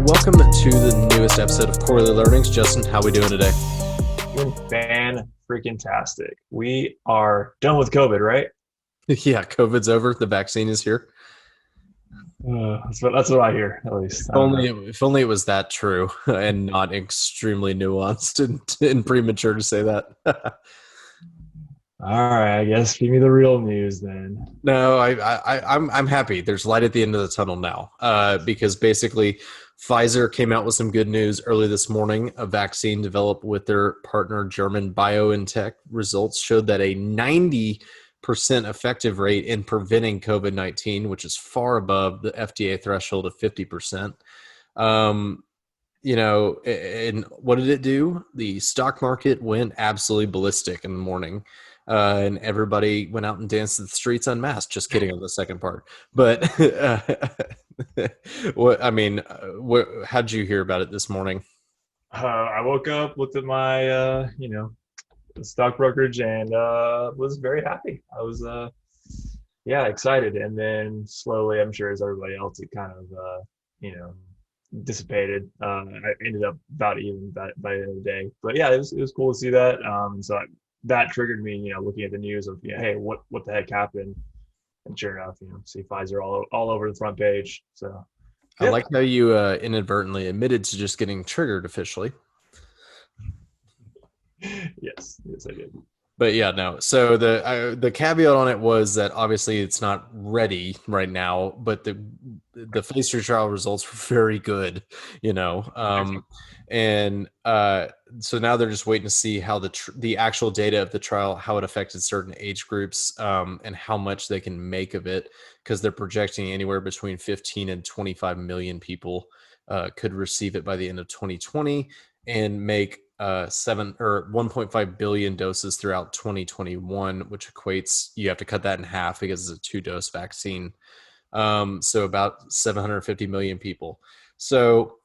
welcome to the newest episode of Quarterly Learnings. Justin, how we doing today? Doing fan-freaking-tastic. We are done with COVID, right? Yeah, COVID's over. The vaccine is here. That's what I hear, at least. If I don't only, know. if only it was that true and not extremely nuanced and premature to say that. All right, I guess give me the real news then. No, I'm happy. There's light at the end of the tunnel now, because basically Pfizer came out with some good news early this morning. A vaccine developed with their partner German BioNTech results showed that a 90% effective rate in preventing COVID-19, which is far above the FDA threshold of 50%. And what did it do? The stock market went absolutely ballistic in the morning. And everybody went out and danced in the streets unmasked. Just kidding on the second part. But how'd you hear about it this morning? I woke up, looked at my, stock brokerage, and was very happy. I was, yeah, excited. And then slowly, I'm sure as everybody else, it kind of, you know, dissipated. I ended up about even by the end of the day. But yeah, it was cool to see that. That triggered me, looking at the news of, hey, what the heck happened? And sure enough, see Pfizer all over the front page. So I yeah, like how you inadvertently admitted to just getting triggered officially. yes, I did. But yeah, no. So the caveat on it was that obviously it's not ready right now, but the phase 3 trial results were very good, you know. And so now they're just waiting to see how the actual data of the trial, how it affected certain age groups, and how much they can make of it, because they're projecting anywhere between 15 and 25 million people could receive it by the end of 2020 and make 1.5 billion doses throughout 2021, which equates, you have to cut that in half because it's a 2-dose vaccine. So about 750 million people. So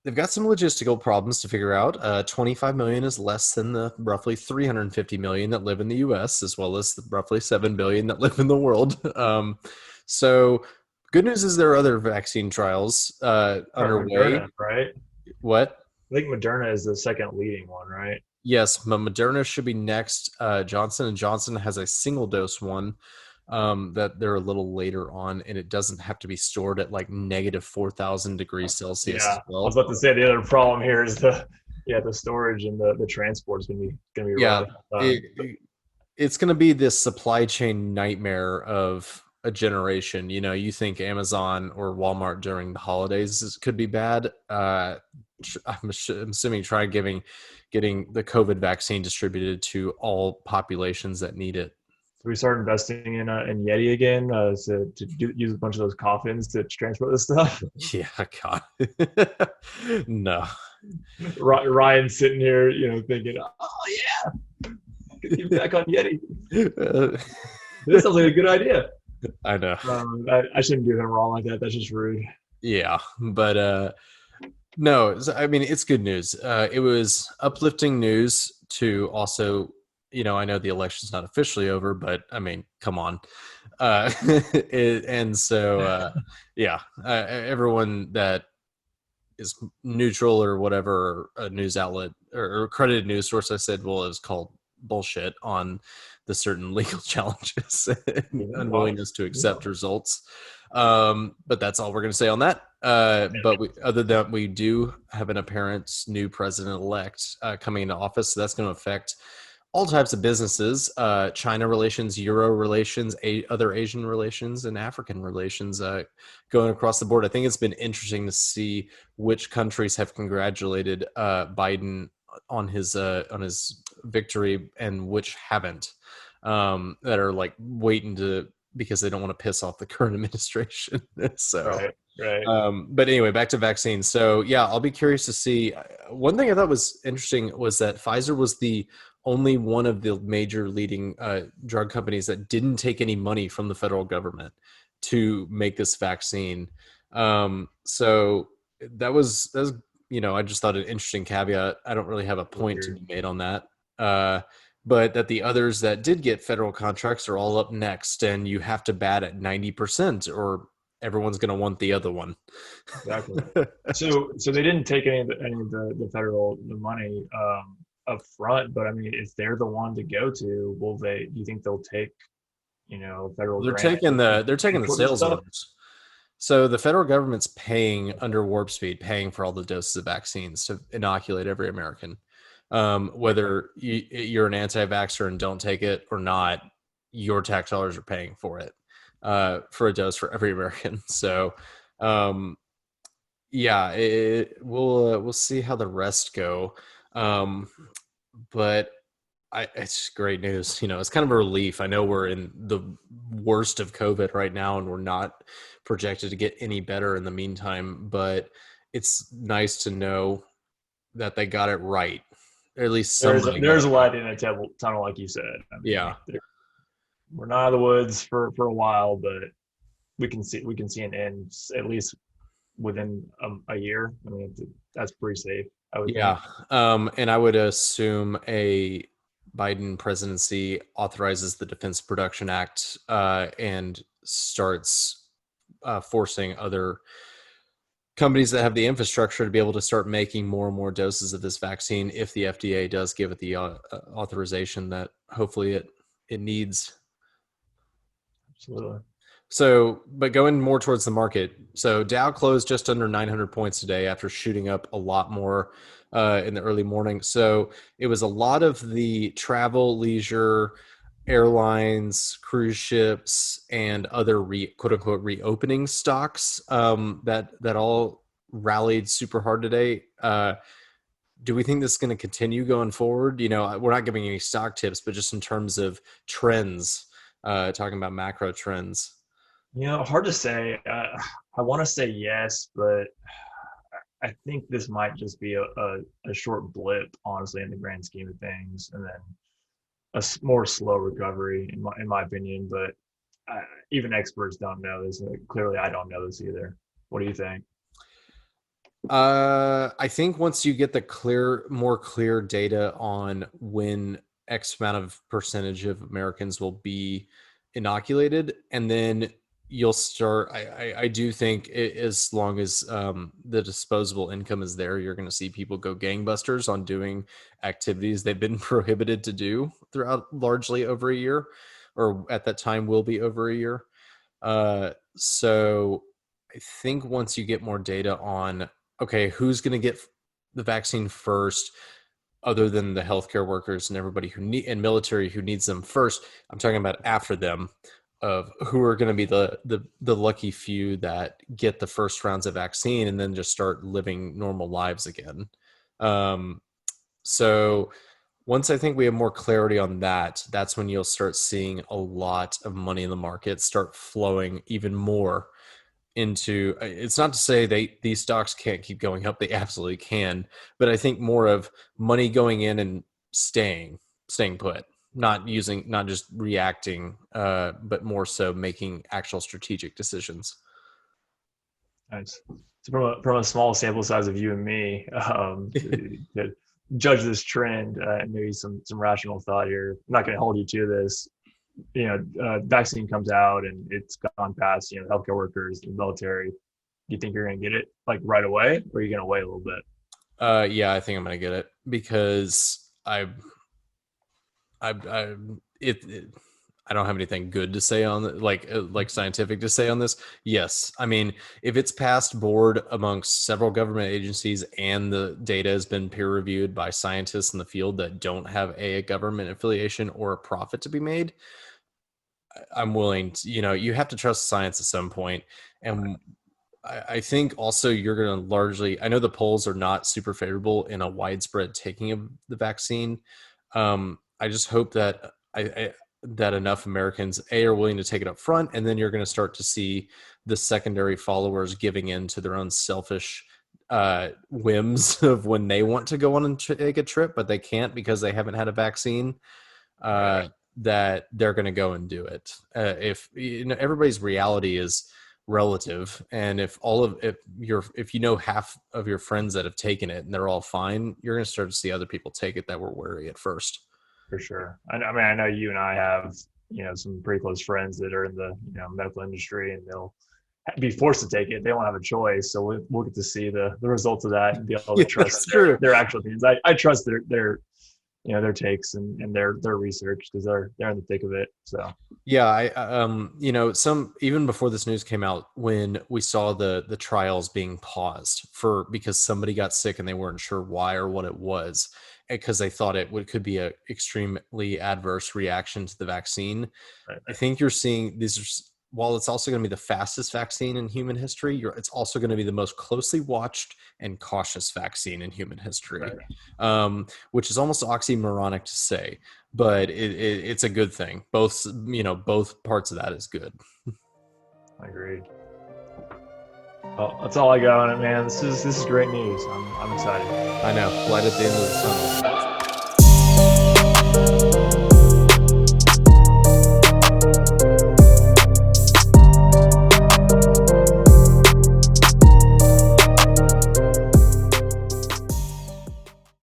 they've got some logistical problems to figure out. 25 million is less than the roughly 350 million that live in the US, as well as the roughly 7 billion that live in the world. So good news is there are other vaccine trials underway. Moderna, right? What? I think Moderna is the second leading one, right? Yes, but Moderna should be next. Johnson and Johnson has a single dose one that they're a little later on, and it doesn't have to be stored at like negative 4,000 degrees Celsius Yeah, as I was well. about to say the other problem here is the storage and the transport is gonna be Yeah, rough. it's going to be this supply chain nightmare of a generation. You think Amazon or Walmart during the holidays could be bad. I'm assuming getting the COVID vaccine distributed to all populations that need it. So we start investing in Yeti again use a bunch of those coffins to transport this stuff. Yeah, God. No. Ryan's sitting here, thinking, "Oh yeah, get back on Yeti. Uh, This sounds like a good idea." I know. I shouldn't do him wrong like that. That's just rude. Yeah, but no, I mean, it's good news. It was uplifting news to also, I know the election's not officially over, but I mean, come on. And so, yeah, everyone that is neutral or whatever, a news outlet or accredited news source, I said, well, it was called bullshit on the certain legal challenges and unwillingness to accept results. But that's all we're going to say on that. But other than that, we do have an apparent new president-elect coming into office. So that's going to affect all types of businesses, China relations, Euro relations, other Asian relations, and African relations going across the board. I think it's been interesting to see which countries have congratulated Biden on his victory and which haven't, that are like waiting to, because they don't want to piss off the current administration. So, Right. but anyway, back to vaccines. So yeah, I'll be curious to see. One thing I thought was interesting was that Pfizer was the only one of the major leading drug companies that didn't take any money from the federal government to make this vaccine. So that was, I just thought an interesting caveat. I don't really have a point to be made on that. But that the others that did get federal contracts are all up next, and you have to bat at 90% or everyone's going to want the other one. Exactly. So they didn't take any of the federal the money up front, but I mean, if they're the one to go to, will they? Do you think they'll take federal They're grant taking and they're taking pay the for this sales stuff? orders. So the federal government's paying under warp speed, paying for all the doses of vaccines to inoculate every American. Whether you're an anti-vaxxer and don't take it or not, your tax dollars are paying for it, for a dose for every American. So, um, yeah, we'll see how the rest go. Um, but it's great news. It's kind of a relief. I know we're in the worst of COVID right now, and we're not projected to get any better in the meantime. But it's nice to know that they got it right. Or at least There's a, somebody got there's it a right. light in the tunnel, like you said. I mean, Yeah, we're not out of the woods for a while, but we can see an end at least within a year. I mean, that's pretty safe, I would think. yeah. And I would assume a Biden presidency authorizes the Defense Production Act, and starts forcing other companies that have the infrastructure to be able to start making more and more doses of this vaccine if the FDA does give it the authorization that hopefully it needs. Absolutely. So, but going more towards the market. So Dow closed just under 900 points today after shooting up a lot more in the early morning. So it was a lot of the travel, leisure, airlines, cruise ships, and other quote unquote reopening stocks, that all rallied super hard today. Do we think this is going to continue going forward? We're not giving any stock tips, but just in terms of trends, talking about macro trends. Hard to say. I want to say yes, but I think this might just be a short blip, honestly, in the grand scheme of things, and then more slow recovery, in my opinion. But uh, even experts don't know this. Clearly, I don't know this either. What do you think? I think once you get the more clear data on when X amount of percentage of Americans will be inoculated, and then you'll start. I do think as long as the disposable income is there, you're going to see people go gangbusters on doing activities they've been prohibited to do throughout largely over a year, or at that time will be over a year. So I think once you get more data on, okay, who's going to get the vaccine first, other than the healthcare workers and everybody who need and military who needs them first. I'm talking about after them, of who are going to be the lucky few that get the first rounds of vaccine and then just start living normal lives again. Um, so once I think we have more clarity on that, that's when you'll start seeing a lot of money in the market start flowing even more into. It's not to say these stocks can't keep going up, they absolutely can, but I think more of money going in and staying put, not just reacting, but more so making actual strategic decisions. Nice. So from a small sample size of you and me, to judge this trend, and maybe some rational thought here. I'm not going to hold you to this. Vaccine comes out and it's gone past healthcare workers, the military. Do you think you're going to get it like right away, or are you going to wait a little bit? Yeah, I think I'm gonna get it because I it I don't have anything good to say on it, like scientific to say on this. Yes, I mean, if it's passed board amongst several government agencies and the data has been peer reviewed by scientists in the field that don't have a government affiliation or a profit to be made, I'm willing to. You have to trust science at some point, and I think also you're going to largely. I know the polls are not super favorable in a widespread taking of the vaccine. I just hope that that enough Americans are willing to take it up front, and then you're going to start to see the secondary followers giving in to their own selfish whims of when they want to go on and take a trip, but they can't because they haven't had a vaccine. Right. That they're going to go and do it. If everybody's reality is relative, and if half of your friends that have taken it and they're all fine, you're going to start to see other people take it that were wary at first. For sure. I mean, I know you and I have some pretty close friends that are in the medical industry, and be forced to take it. They won't have a choice. So we'll get to see the results of that and be able to Yeah, trust that's true. their actual opinions. I trust their their takes and their research because they're in the thick of it. So Yeah, some even before this news came out, when we saw the trials being paused for because somebody got sick and they weren't sure why or what it was, because they thought could be a extremely adverse reaction to the vaccine. right, I right, think you're seeing while it's also going to be the fastest vaccine in human history, it's also going to be the most closely watched and cautious vaccine in human history, right. which is almost oxymoronic to say, but it's a good thing. Both parts of that is good. I agree. Well, that's all I got on it, man. This is great news. I'm excited. I know, light at the end of the tunnel.